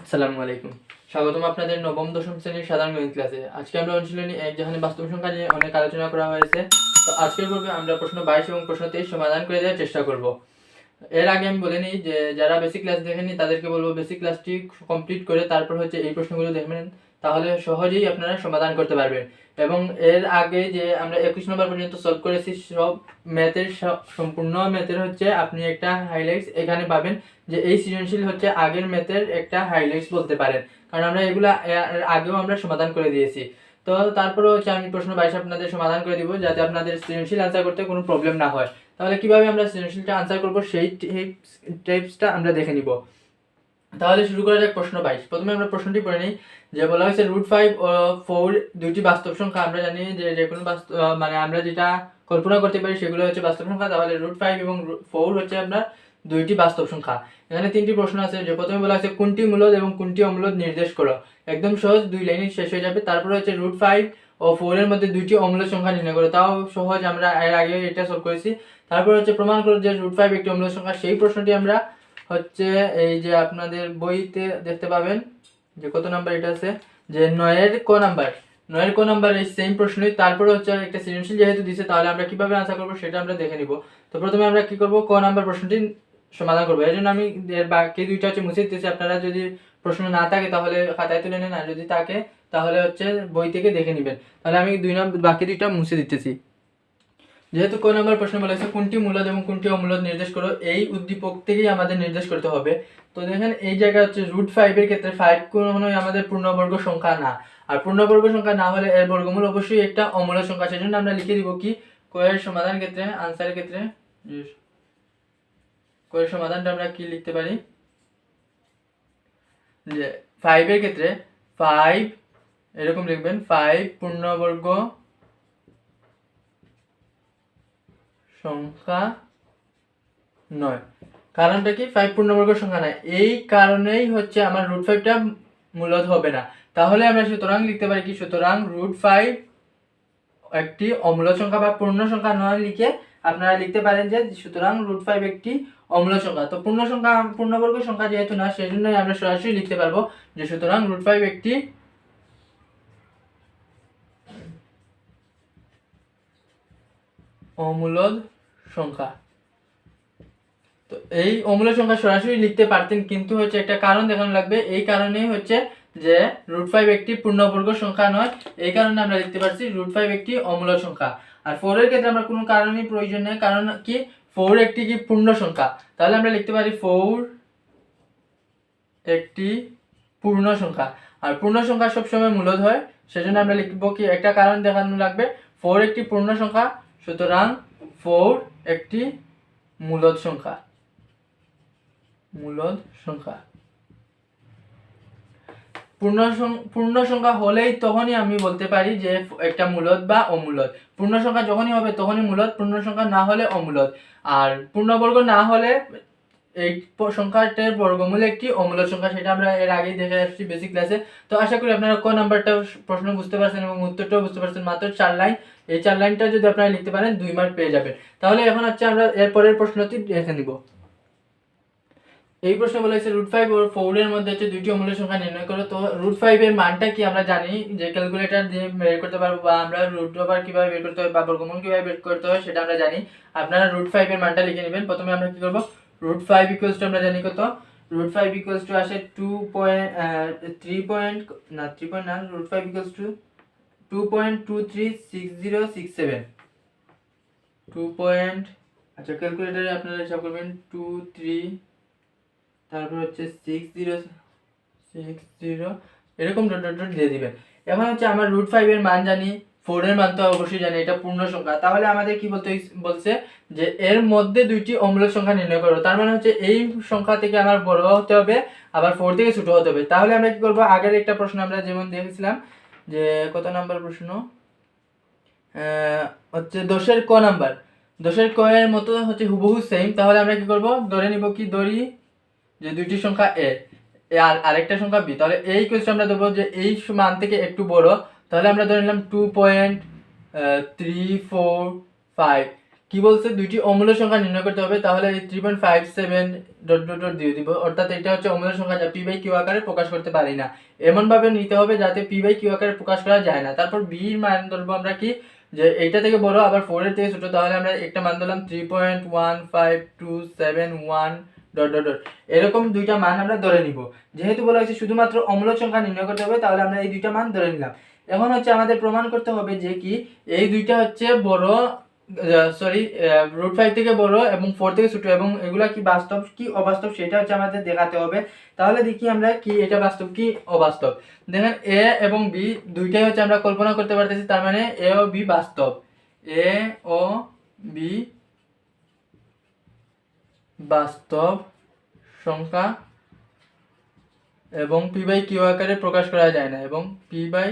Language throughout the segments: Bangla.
আসসালামু আলাইকুম। স্বাগতম আপনাদের নবম দশম শ্রেণীর সাধারণ গণিত ক্লাসে। আজকে আমরা অনুশীলনী 1 যেখানে বাস্তব সংখ্যা নিয়ে অনেক আলোচনা করা হয়েছে। তো আজকের পর্বে আমরা প্রশ্ন 22 এবং প্রশ্ন 23 সমাধান করে দেওয়ার চেষ্টা করব। এর আগে আমি বলে নিই যে যারা বেসিক ক্লাস দেখেননি তাদেরকে বলবো বেসিক ক্লাসটি কমপ্লিট করে তারপর এই প্রশ্নগুলো দেখবেন, তাহলে সহজেই আপনারা সমাধান করতে পারবেন। এবং এর আগে যে আমরা 21 নম্বর পর্যন্ত সলভ করেছি সব ম্যাথের সম্পূর্ণ ম্যাথের আপনি একটা হাইলাইটস এখানে পাবেন, যে এই সৃজনশীল আগের ম্যাথের একটা হাইলাইটস বলতে পারেন, কারণ আমরা এগুলা আগেও আমরা সমাধান করে দিয়েছি। তো তারপরে আমি প্রশ্ন 22 আপনাদের সমাধান করে দিব, যাতে আপনাদের সৃজনশীল আনসার করতে কোনো প্রবলেম না হয়। তাহলে কিভাবে আমরা সৃজনশীলটা আনসার করব সেই টিপসটা আমরা দেখে নিব। তাহলে শুরু করা যাক প্রশ্ন 22। প্রথমে আমরা প্রশ্নটি পড়ে নিই, যে বলা হয়েছে √5 ও 4 দুইটি বাস্তব সংখ্যা। আমরা জানি যে কোনো মানে আমরা যেটা কল্পনা করতে পারি সেগুলো হচ্ছে বাস্তব সংখ্যা। তাহলে √5 এবং 4 হচ্ছে আপনার দুইটি বাস্তব সংখ্যা। এখানে তিনটি প্রশ্ন আছে, যে প্রথমে বলা হয়েছে কোনটি মূলদ এবং কোনটি অমূলদ নির্দেশ করো। একদম সহজ, দুই লাইনে শেষ হয়ে যাবে। তারপরে হচ্ছে √5 ও 4 এর মধ্যে দুইটি অমূলদ সংখ্যা নির্ণয় করো, তাও সহজ, আমরা এর আগে এটা সলভ করেছি। তারপর হচ্ছে প্রমাণ করো যে √5 একটি অমূলদ সংখ্যা। সেই প্রশ্নটি আমরা এই যে আপনাদের বইতে দেখতে পাবেন, যে কত নাম্বার এটা আছে, যে 9 ক নাম্বার এই সেম প্রশ্নই। তারপরে একটা সৃজনশীল যেহেতু দিয়েছে, তাহলে আমরা কিভাবে আনসার করব সেটা আমরা দেখে নিব। তো প্রথমে আমরা কি করব, ক নাম্বার প্রশ্নটি সমাধান করব। এর জন্য আমি বাকি দুইটা মুছে দিতেছি। আপনারা যদি প্রশ্ন না থাকে তাহলে খাতায় তুলে নেন, আর যদি থাকে তাহলে বই থেকে দেখে নেবেন। তাহলে আমি বাকি দুইটা মুছে দিতেছি। যেহেতু ক নম্বর প্রশ্ন বলা হয়েছে কোনটি মূলদ এবং কোনটি অমূলদ নির্দেশ করো, এই উদ্দীপক থেকেই আমাদের নির্দেশ করতে হবে। তো দেখেন এই জায়গায় √5 এর ক্ষেত্রে 5 কোনোই আমাদের পূর্ণবর্গ সংখ্যা না, আর পূর্ণবর্গ সংখ্যা না হলে এর বর্গমূল অবশ্যই একটা অমূলদ সংখ্যা। সেজন্য আমরা লিখে দিব কি, ক এর সমাধান ক্ষেত্রে আনসারের ক্ষেত্রে ক এর সমাধানটা আমরা কি লিখতে পারি, যে 5 এর ক্ষেত্রে 5 এরকম লিখবেন, 5 পূর্ণবর্গ সংখ্যা নয়। কারণটা কি, 5 পূর্ণবর্গ সংখ্যা নয়, এই কারণেই আমার √5টা মূলদ হবে না। তাহলে আমরা সুতরাং লিখতে পারি কি, সুতরাং √5 একটি অমূলদ সংখ্যা বা পূর্ণ সংখ্যা নয় লিখে আপনারা লিখতে পারেন যে সুতরাং √5 একটি অমূলদ সংখ্যা। তো পূর্ণবর্গ সংখ্যা যেহেতু না, সেজন্যই আমরা সরাসরি লিখতে পারবো যে সুতরাং √5 একটি অমূলদ সংখ্যা। তো এই অমূলদ সংখ্যা সরাসরি লিখতে পারতেন, কিন্তু একটা কারণ দেখানো লাগবে। এই কারণেই যে √5 একটি পূর্ণবর্গ সংখ্যা নয়, এই কারণে আমরা লিখতে পারছি √5 একটি অমূলদ সংখ্যা। আর 4 এর ক্ষেত্রে আমরা কোনো কারণই প্রয়োজন নেই, কারণ কি 4 একটি কি পূর্ণ সংখ্যা। তাহলে আমরা লিখতে পারি 4 একটি পূর্ণ সংখ্যা, আর পূর্ণ সংখ্যা সবসময় মূলদ হয়। সেজন্য আমরা লিখব কি, একটা কারণ দেখানো লাগবে, 4 একটি পূর্ণ সংখ্যা, সুতরাং 4 একটি মূলদ সংখ্যা। পূর্ণ সংখ্যা হলেই তখনই আমি বলতে পারি যে একটা মূলদ বা অমূলদ। পূর্ণ সংখ্যা যখনই হবে তখনই মূলদ, পূর্ণ সংখ্যা না হলে অমূলদ। আর পূর্ণবর্গ না হলে এই সংখ্যাটার বর্গমূল একটি অমূলদ সংখ্যা, সেটা আমরা এর আগেই দেখে আসছি বেসিক ক্লাসে। তো আশা করি আপনারা ক নাম্বারটা প্রশ্ন বুঝতে পারছেন এবং উত্তরটাও বুঝতে পারছেন। মাত্র 4 লাইন, এই 4 লাইনটা যদি আপনারা লিখতে পারেন 2 মার্ক পেয়ে যাবেন। তাহলে এখন আমরা এর পরের প্রশ্নটি দেখে নিব। এই প্রশ্নে বলা হয়েছে √5 ও 4 এর মধ্যে দুইটি অমূলদ সংখ্যা নির্ণয় করো। তো √5 এর মানটা কি আমরা জানি, যে ক্যালকুলেটর দিয়ে বের করতে পারবো, বা আমরা √ওভার কিভাবে বের করতে হয় বা বর্গমূল কিভাবে বের করতে হয় সেটা আমরা জানি। আপনারা √5 এর মানটা লিখে নেবেন। প্রথমে আমরা কি করব, √5 আমরা জানি কত, √5 আসে 2.236067 আচ্ছা ক্যালকুলেটরে আপনারা হিসাব করবেন 23 তারপর 6060 এরকম ডট ডট ডট দিয়ে দিবেন। এখন আমার √5 এর মান জানি, 4 এর মান তো অবশ্যই জানি, এটা পূর্ণ সংখ্যা। তাহলে আমাদের কি বলছে যে এর মধ্যে দুইটি অমূলদ সংখ্যা নির্ণয় করো। তার মানে এই সংখ্যা থেকে আমার বড় হতে হবে, আবার 4 থেকে ছোট হতে হবে। তাহলে আমরা কি করব, আগের একটা প্রশ্ন আমরা যেমন দেখেছিলাম, যে কত নাম্বার প্রশ্ন, 10 এর ক নাম্বার, 10 এর ক এর মতো হুবহু সেম। তাহলে আমরা কি করব, ধরে নিব কি, ধরি যে দুইটি সংখ্যা এ আর আরেকটা সংখ্যা বি। তাহলে এই কোয়েশ্চন আমরা দেবো যে এই মান থেকে একটু বড়, তাহলে আমরা ধরে নিলাম 2.345। কি বলছে, দুইটি অমূল্য সংখ্যা নির্ণয় করতে হবে। তাহলে এই 3.57 ডট ডট ডট দিয়ে দিব, অর্থাৎ এটা হচ্ছে অমূল্য সংখ্যা যা পি বাই কিউ আকারে প্রকাশ করতে পারি না। এমন ভাবে নিতে হবে যাতে পি বাই কিউ আকারে প্রকাশ করা যায় না। তারপর বি এর মান ধরবো আমরা কি, যে এইটা থেকে বড় আবার 4 এর থেকে ছোট, তাহলে আমরা একটা মান দিলাম 3.15271 ডট ডট ডট, এরকম দুইটা মান আমরা ধরে নিব। যেহেতু বলা হয়েছে শুধুমাত্র অমূল্য সংখ্যা নির্ণয় করতে হবে, তাহলে আমরা এই দুইটা মান ধরে নিলাম। এখন হচ্ছে আমাদের প্রমাণ করতে হবে যে কি এই দুইটা হচ্ছে বড়, √5 থেকে বড় এবং 4 থেকে ছোট, এবং এগুলা কি বাস্তব কি অবাস্তব সেটা হচ্ছে আমাদের দেখাতে হবে। তাহলে দেখি আমরা কি এটা বাস্তব কি অবাস্তব। দেখেন এ এবং বি দুইটাই হচ্ছে আমরা কল্পনা করতে পারতেছি, তার মানে এ ও বি বাস্তব, এ ও বি বাস্তব সংখ্যা এবং পি বাই কিউ আকারে প্রকাশ করা যায় না, এবং পি বাই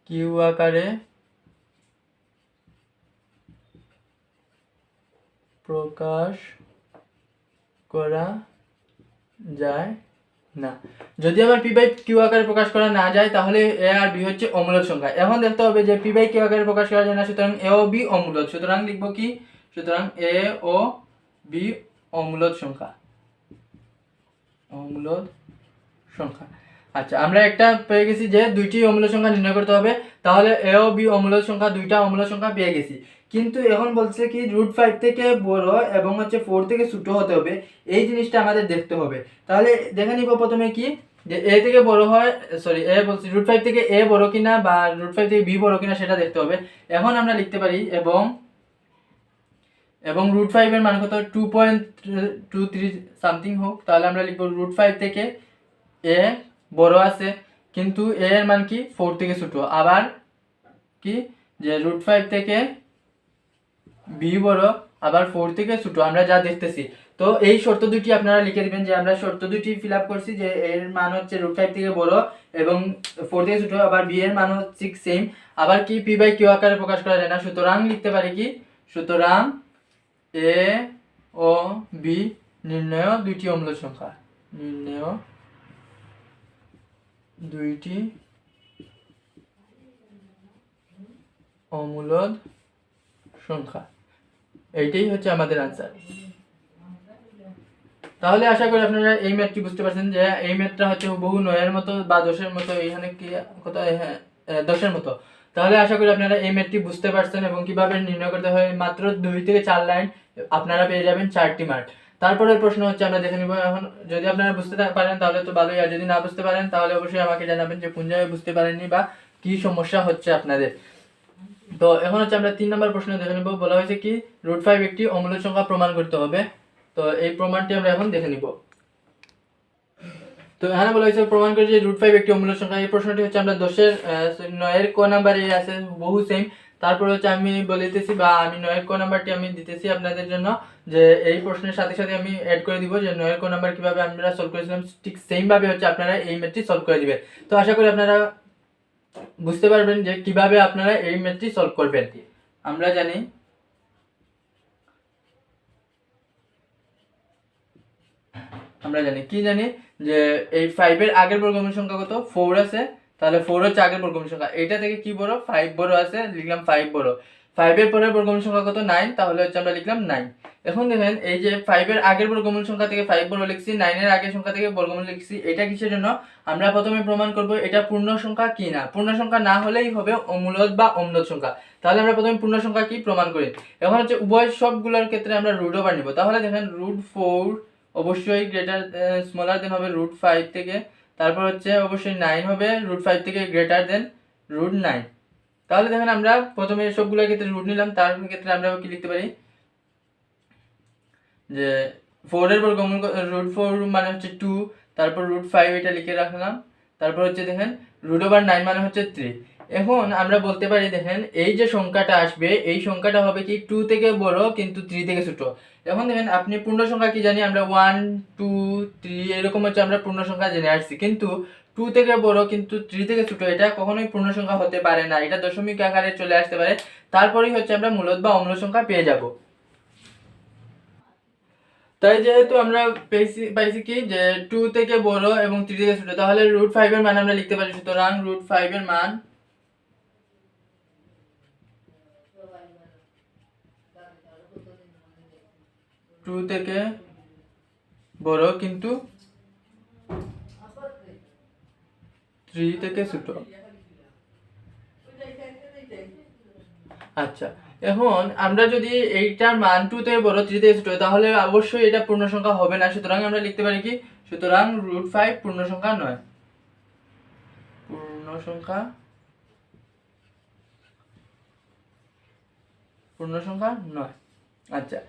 কিউ আকারে প্রকাশ করা যায় না। যদি আমার পি বাই কিউ আকারে প্রকাশ করা না যায়, তাহলে এ আর বি হচ্ছে অমূলদ সংখ্যা। এখন দেখতে হবে যে পি বাই কিউ আকারে প্রকাশ করা যায় না, সুতরাং এ ও বি অমূলদ। সুতরাং লিখব কি, সুতরাং এ ও বি অমূলদ সংখ্যা, অমূলদ সংখ্যা। আচ্ছা, আমরা একটা পেয়ে গেছি যে দুইটি অমূল্য সংখ্যা নির্ণয় করতে হবে। তাহলে এ ও বি অমূল্য সংখ্যা, দুইটা অমূল্য সংখ্যা পেয়ে গেছি। কিন্তু এখন বলছে কি √5 থেকে বড় এবং হচ্ছে 4 থেকে ছোট হতে হবে, এই জিনিসটা আমাদের দেখতে হবে। তাহলে দেখে নিব প্রথমে কি, যে এ থেকে বড় হয়, এ বলছি √5 থেকে এ বড় কিনা বা √5 থেকে বি বড় কিনা সেটা দেখতে হবে। এখন আমরা লিখতে পারি এবং √5 এর মান কত, 2.23 সামথিং হোক, তাহলে আমরা লিখব √5 থেকে এ বড় আছে কিন্তু এ এর মান কি 4 থেকে ছোট, আবার কি যে √5 থেকে বি বড় আবার 4 থেকে ছোট, আমরা যা দেখতেছি। তো এই শর্ত দুটি আপনারা লিখে দিবেন, যে আমরা শর্ত দুটি ফিল আপ করছি, যে এর মান হচ্ছে √5 থেকে বড় এবং 4 থেকে ছোট, আবার বি এর মান হচ্ছে সেম, আবার কি পি বাই কিউ আকারে প্রকাশ করা যায় না। সুতরাং লিখতে পারি কি, সুতরাং এ ও বি নির্ণয় দুইটি অমূল্য সংখ্যা, নির্ণয় দুইটি অমূলদ সংখ্যা। এইটাই হচ্ছে আমাদের আনসার। তাহলে আশা করি আপনারা এই ম্যাথটি বুঝতে পারছেন, যে এই ম্যাথটা হচ্ছে বহু 9 মতো বা 10 মতো, এখানে কি কত, হ্যাঁ 10 মতো। তাহলে আশা করি আপনারা এই ম্যাথটি বুঝতে পারছেন এবং কিভাবে নির্ণয় করতে হয়। মাত্র 2 থেকে 4 লাইন আপনারা পেয়ে যাবেন 4টি মার্ক। তারপরের প্রশ্ন হচ্ছে আমরা দেখে নিব। এখন যদি আপনারা বুঝতে পারেন তাহলে তো ভালোই, আর যদি না বুঝতে পারেন তাহলে অবশ্যই আমাকে জানাবেন যে কোন জায়গায় বুঝতে পারেননি বা কি সমস্যা হচ্ছে আপনাদের। তো এখন হচ্ছে আমরা 3 নম্বর প্রশ্ন দেখে নিব। বলা হয়েছে কি √5 একটি অমূল্য সংখ্যা প্রমাণ করতে হবে। তো এই প্রমাণটি আমরা এখন দেখে নিব। তো এখানে বলা হয়েছে প্রমাণ করে যে √5 একটি অমূল্য সংখ্যা। এই প্রশ্নটি হচ্ছে আমরা 9 ক নাম্বারে আছে, বহু সেম। তারপর হচ্ছে আমি বলিতেছি বা আমি 9 ক নাম্বারটি আমি দিতেছি আপনাদের জন্য, যে এই প্রশ্নের সাথে সাথে আমি অ্যাড করে দিব যে 9 ক নাম্বার কিভাবে আমরা সলভ করেছিলাম, ঠিক সেম ভাবে হচ্ছে আপনারা এই ম্যাথটি সলভ করে দিবেন। তো আশা করি আপনারা বুঝতে পারবেন যে কিভাবে আপনারা এই ম্যাথটি সলভ করবেন। আমরা জানি কি জানি যে এই 5 এর আগের বর্গমূল সংখ্যা কত, 4 আছে, তাহলে 4 হচ্ছে আগের বর্গমূল সংখ্যা। এটা থেকে কি বড়, 5 বড় আছে, লিখলাম 5 বড়। 5 এর পরের বর্গমূল সংখ্যা কত, 9, তাহলে হচ্ছে আমরা লিখলাম 9। এখন দেখেন এই যে 5 এর আগের বর্গমূল সংখ্যা থেকে 5 বড় লিখছি, 9 এর আগের সংখ্যা থেকে বর্গমূল লিখছি। এটা কিসের জন্য, আমরা প্রথমে প্রমাণ করব এটা পূর্ণ সংখ্যা কি না। পূর্ণ সংখ্যা না হলেই হবে অমূলদ বা অম্লদ সংখ্যা। তাহলে আমরা প্রথমে পূর্ণ সংখ্যা কি প্রমাণ করি। এখন হচ্ছে উভয় সবগুলোর ক্ষেত্রে আমরা রুট ওভার নিব। তাহলে দেখেন √4 অবশ্যই স্মলার দেন হবে √5 থেকে, তারপর হচ্ছে অবশ্যই 9 হবে √5 থেকে গ্রেটার দেন √9। তাহলে দেখেন আমরা প্রথমে সবগুলোর ক্ষেত্রে রুট নিলাম, তার ক্ষেত্রে আমরা কি লিখতে পারি যে 4 এর বর্গমূল √4 মানে হচ্ছে 2, তারপর √5 এটা লিখে রাখলাম, তারপর হচ্ছে দেখেন √9 মানে হচ্ছে 3। এখন আমরা বলতে পারি দেখেন এই যে সংখ্যাটা আসবে এই সংখ্যাটা হবে কি 2 থেকে বড় কিন্তু 3 থেকে ছোট। এখন দেখেন আপনি পূর্ণ সংখ্যা কি জানি আমরা 1 2 3 এরকম হচ্ছে আমরা পূর্ণ সংখ্যা জেনে আসছি, কিন্তু 2 থেকে বড় কিন্তু 3 থেকে ছোট এটা কখনোই পূর্ণ সংখ্যা হতে পারে না, এটা দশমিক আকারে চলে আসতে পারে। তারপরেই হচ্ছে আমরা মূলদ বা অম্ল সংখ্যা পেয়ে যাব। তাই যেহেতু আমরা পাইছি কি যে 2 থেকে বড় এবং 3 থেকে ছোট, তাহলে √5 এর মান আমরা লিখতে পারি। সুতরাং √5 এর মান 2 থেকে বড় কিন্তু 3 থেকে ছোট। আচ্ছা, এখন আমরা যদি এইটার মান 2 থেকে বড় 3 থেকে ছোট তাহলে অবশ্যই এটা পূর্ণ সংখ্যা হবে না। সুতরাং আমরা লিখতে পারি কি, সুতরাং √5 পূর্ণ সংখ্যা নয়। পূর্ণ সংখ্যা নয়। আচ্ছা,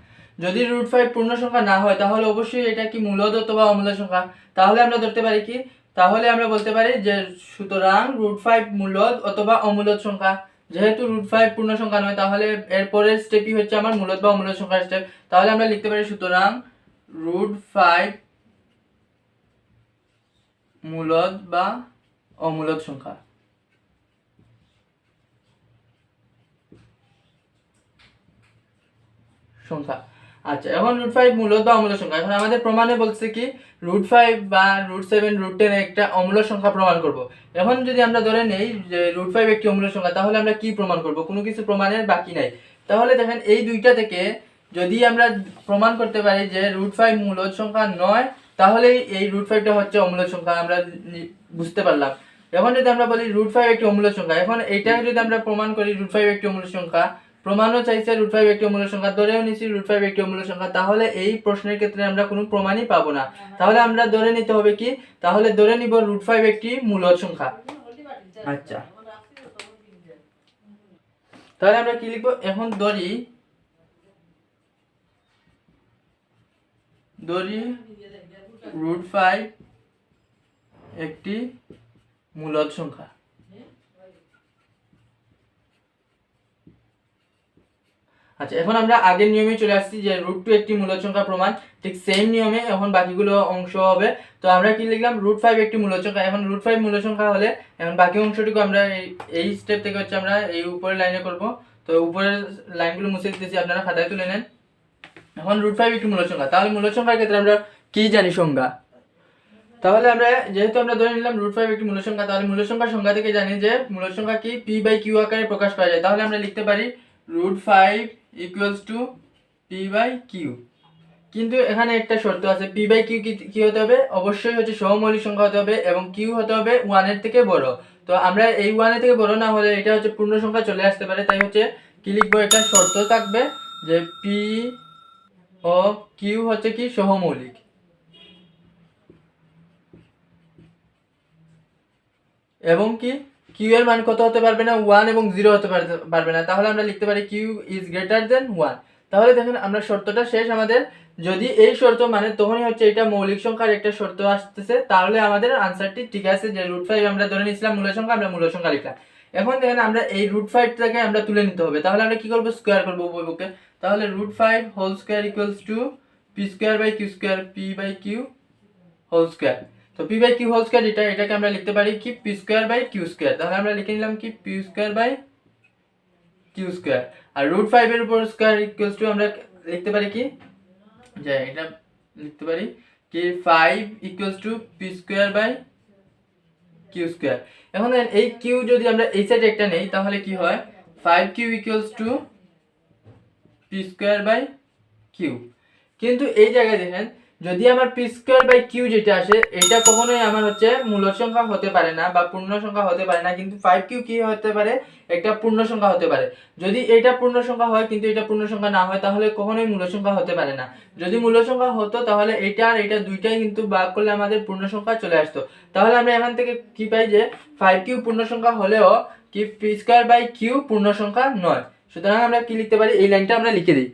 যদি √5 পূর্ণ সংখ্যা না হয় তাহলে অবশ্যই এটা কি মূলদ অথবা অমূলদ সংখ্যা। তাহলে আমরা ধরতে পারি কি, তাহলে আমরা বলতে পারি যে সুতরাং √5 মূলদ অথবা অমূলদ সংখ্যা। যেহেতু √5 পূর্ণ সংখ্যা নয় তাহলে এর পরের স্টেপই হচ্ছে আমার মূলদ বা অমূলদ সংখ্যার স্টেপ। তাহলে আমরা লিখতে পারি সুতরাং √5 মূলদ বা অমূলদ সংখ্যা। আচ্ছা, এখন √5 মূলদ বা অমূলদ সংখ্যা। এখন আমাদের প্রমাণে বলছে কি √5 বা √7 √10 একটা অমূলদ সংখ্যা প্রমাণ করব। এখন যদি আমরা ধরে নেই যে √5 একটি অমূলদ সংখ্যা তাহলে আমরা কি প্রমাণ করব? কোনো কিছু প্রমাণের বাকি নাই। তাহলে দেখেন এই দুইটা থেকে যদি আমরা প্রমাণ করতে পারি যে √5 মূলদ সংখ্যা নয় তাহলে এই √5টা হচ্ছে অমূলদ সংখ্যা, আমরা বুঝতে পারলাম। এখন যদি আমরা বলি √5 একটি অমূলদ সংখ্যা, এখন এইটা যদি আমরা প্রমাণ করি √5 একটি অমূলদ সংখ্যা, প্রমাণও চাইছে √5 একটি অমূলদ সংখ্যা, ধরেও নিছি √5 একটি অমূলদ সংখ্যা, তাহলে এই প্রশ্নের ক্ষেত্রে আমরা কোনো প্রমাণই পাবো না। তাহলে আমরা ধরে নিতে হবে কি, তাহলে ধরে নিব √5 একটি মূলদ সংখ্যা। আচ্ছা, তাহলে আমরা কি লিখব? এখন ধরি √5 একটি মূলদ সংখ্যা। আচ্ছা, এখন আমরা আগের নিয়মে চলে আসছি যে √2 একটি মূলদ সংখ্যা প্রমাণ, ঠিক সেম নিয়মে এখন বাকিগুলো অংশ হবে। তো আমরা কি লিখলাম? √5 একটি মূলদ সংখ্যা। এখন √5 মূলদ সংখ্যা হলে এখন বাকি অংশটুকু আমরা এই স্টেপ থেকে হচ্ছে আমরা এই উপরের লাইনে করব। তো উপরের লাইনগুলো মুছে দিতেছি, আপনারা খাতায় তুলে নেন। এখন √5 একটি মূলদ সংখ্যা, তাহলে মূলদ সংখ্যার ক্ষেত্রে আমরা কি জানি সংজ্ঞা? তাহলে আমরা যেহেতু আমরা ধরে নিলাম √5 একটি মূলদ সংখ্যা, তাহলে মূলদ সংখ্যার সংজ্ঞা থেকে জানি যে মূলদ সংখ্যা কি p/q আকারে প্রকাশ করা যায়। তাহলে আমরা লিখতে পারি √5 = p/q। কিন্তু এখানে একটা শর্ত আছে, p/q কি হতে হবে? অবশ্যই হচ্ছে সহমৌলিক সংখ্যা হতে হবে এবং q হতে হবে 1 এর থেকে বড়। তো আমরা এই 1 এর থেকে বড় না হলে এটা হচ্ছে পূর্ণ সংখ্যা চলে আসতে পারে, তাই হচ্ছে কি লিখবো, একটা শর্ত থাকবে যে p ও q হচ্ছে কি সহমৌলিক। এবং কি q এর মান কত হতে পারবে না? 1 এবং 0 হতে পারবে না। তাহলে আমরা লিখতে পারি q is greater than 1। তাহলে দেখেন আমরা শর্তটা শেষ আমাদের। যদি এই শর্ত মানে তখনই হচ্ছে এটা মৌলিক সংখ্যার একটা শর্ত আসতেছে, তাহলে আমাদের আনসারটি ঠিক আছে যে √5 আমরা ধরে নিয়েছিলাম মূলদ সংখ্যা, আমরা মূলদ সংখ্যা লিখলাম। এখন দেখেন আমরা এই √5 টাকে আমরা তুলে নিতে হবে। তাহলে আমরা কি করব? স্কয়ার করব উভয়পক্ষে। তাহলে √5 whole square = p²/q², p/q whole square. তো p/q হোল স্কয়ার এটাকে আমরা লিখতে পারি কি p²/q²। তাহলে আমরা লিখে নিলাম কি p²/q²। আর √5 এর উপর স্কয়ার = আমরা লিখতে পারি কি, যে এটা লিখতে পারি কি 5 = p²/q²। এখন এই q যদি আমরা এই সাইডে একটা নেই তাহলে কি হয়? 5q = p²/q। কিন্তু এই জায়গায় দেখেন যদি আমার p²/q যেটা আসে এটা কখনোই আমার হচ্ছে মূলদ সংখ্যা হতে পারে না বা পূর্ণ সংখ্যা হতে পারে না, কিন্তু 5q কি হতে পারে? একটা পূর্ণ সংখ্যা হতে পারে। যদি এটা পূর্ণ সংখ্যা হয় কিন্তু এটা পূর্ণ সংখ্যা না হয় তাহলে কখনোই মূলদ সংখ্যা হতে পারে না। যদি মূলদ সংখ্যা হতো তাহলে এটা আর এটা দুইটাই কিন্তু ভাগ করলে আমাদের পূর্ণ সংখ্যা চলে আসতো। তাহলে আমরা এখান থেকে কি পাই যে 5q পূর্ণ সংখ্যা হলেও কি p²/q পূর্ণ সংখ্যা নয়। সুতরাং আমরা কি লিখতে পারি? এই লাইনটা আমরা লিখে দিই।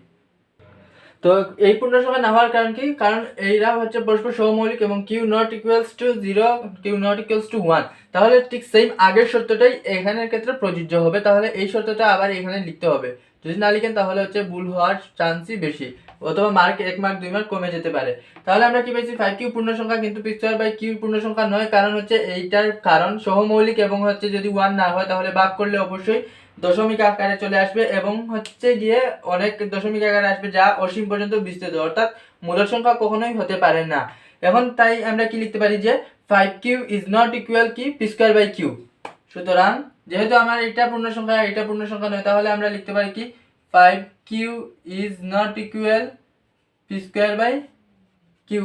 তো এই পূর্ণ সংখ্যা না হওয়ার কারণ কি? কারণ এইরা হচ্ছে পরস্পর সহমৌলিক এবং q not equals to 0, q not equals to 1। তাহলে ঠিক সেম আগের শর্তটাই এখানের ক্ষেত্রে প্রযোজ্য হবে। তাহলে এই শর্তটা আবার এখানে লিখতে হবে। যদি না লিখেন তাহলে হচ্ছে ভুল হওয়ার চান্সই বেশি, অথবা মার্ক 1 মার্ক 2 মার্ক কমে যেতে পারে। তাহলে আমরা কি পেয়েছি? 5q পূর্ণ সংখ্যা কিন্তু p²/q পূর্ণ সংখ্যা নয়। কারণ হচ্ছে এইটার কারণ সহমৌলিক এবং হচ্ছে যদি 1 না হয় তাহলে ভাগ করলে অবশ্যই দশমিক আকারে চলে আসবে এবং হচ্ছে গিয়ে অনেক দশমিক আকারে আসবে যা অসীম পর্যন্ত বিস্তৃত, অর্থাৎ মূলদ সংখ্যা কখনোই হতে পারে না। এখন তাই আমরা কি লিখতে পারি যে 5q is not equal কি p²/q। সুতরাং যেহেতু আমার এটা পূর্ণ সংখ্যা এটা পূর্ণ সংখ্যা নয় তাহলে আমরা লিখতে পারি কি 5q is not equal P square by Q.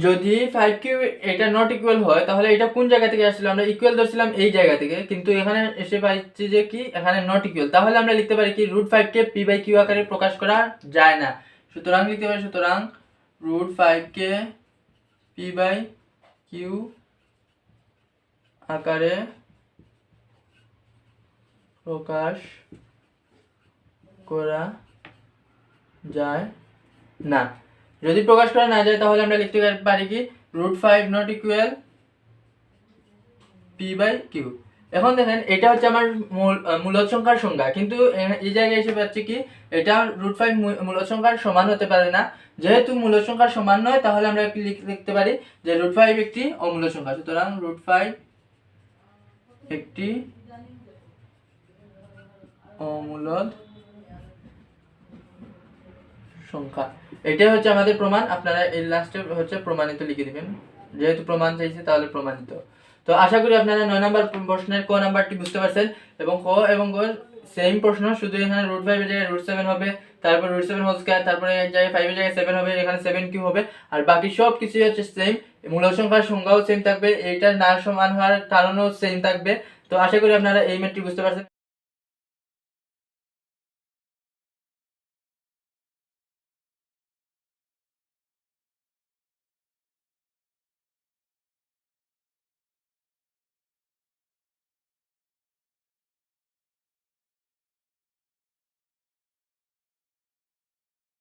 যদি 5 কিউ এটা নট ইকুয়াল হয় তাহলে এটা কোন জায়গা থেকে আসছিল, আমরা ইকুয়াল ধরছিলাম এই জায়গা থেকে, কিন্তু এখানে এসে পাইছি যে কি এখানে নট ইকুয়াল। তাহলে আমরা লিখতে পারি কি √5 কে পি বাই কিউ আকারে প্রকাশ করা যায় না। সুতরাং লিখতে পারি, সুতরাং √5 কে পি বাই কিউ আকারে প্রকাশ করা যায় না। যদি প্রকাশ করা না যায় তাহলে আমরা লিখতে পারি কি √5 not equal P by Q. এখন দেখেন এটা হচ্ছে আমার মূলদ সংখ্যার সংজ্ঞা, কিন্তু এই জায়গায় এসে পাচ্ছি কি এটা √5 মূলদ সংখ্যার সমান হতে পারে না। যেহেতু মূলদ সংখ্যার সমান নয় তাহলে আমরা লিখতে পারি যে √5 একটি অমূলদ সংখ্যা। সুতরাং √5 একটি অমূলদ সংখ্যা। এটাই হচ্ছে আমাদের প্রমাণ। আপনারা এই লাস্টে হচ্ছে প্রমাণিত লিখে দিবেন, যেহেতু প্রমাণ চাইছে তাহলে প্রমাণিত। তো আশা করি আপনারা 9 নম্বর প্রশ্নের ক নাম্বারটি বুঝতে পারছেন, এবং ক এবং গ সেম প্রশ্ন, শুধু এখানে √5 এর জায়গায় √7 হবে, তারপর √7 হোল স্কয়ার, তারপরে এই জায়গায় 5 এর জায়গায় 7 হবে, এখানে 7 কিউ হবে, আর বাকি সব কিছু হচ্ছে সেম। মূলদ সংখ্যার সংজ্ঞাও সেম থাকবে, এইটা না সমান হওয়ার কারণও সেম থাকবে। তো আশা করি আপনারা এই ম্যাথটি বুঝতে পারছেন।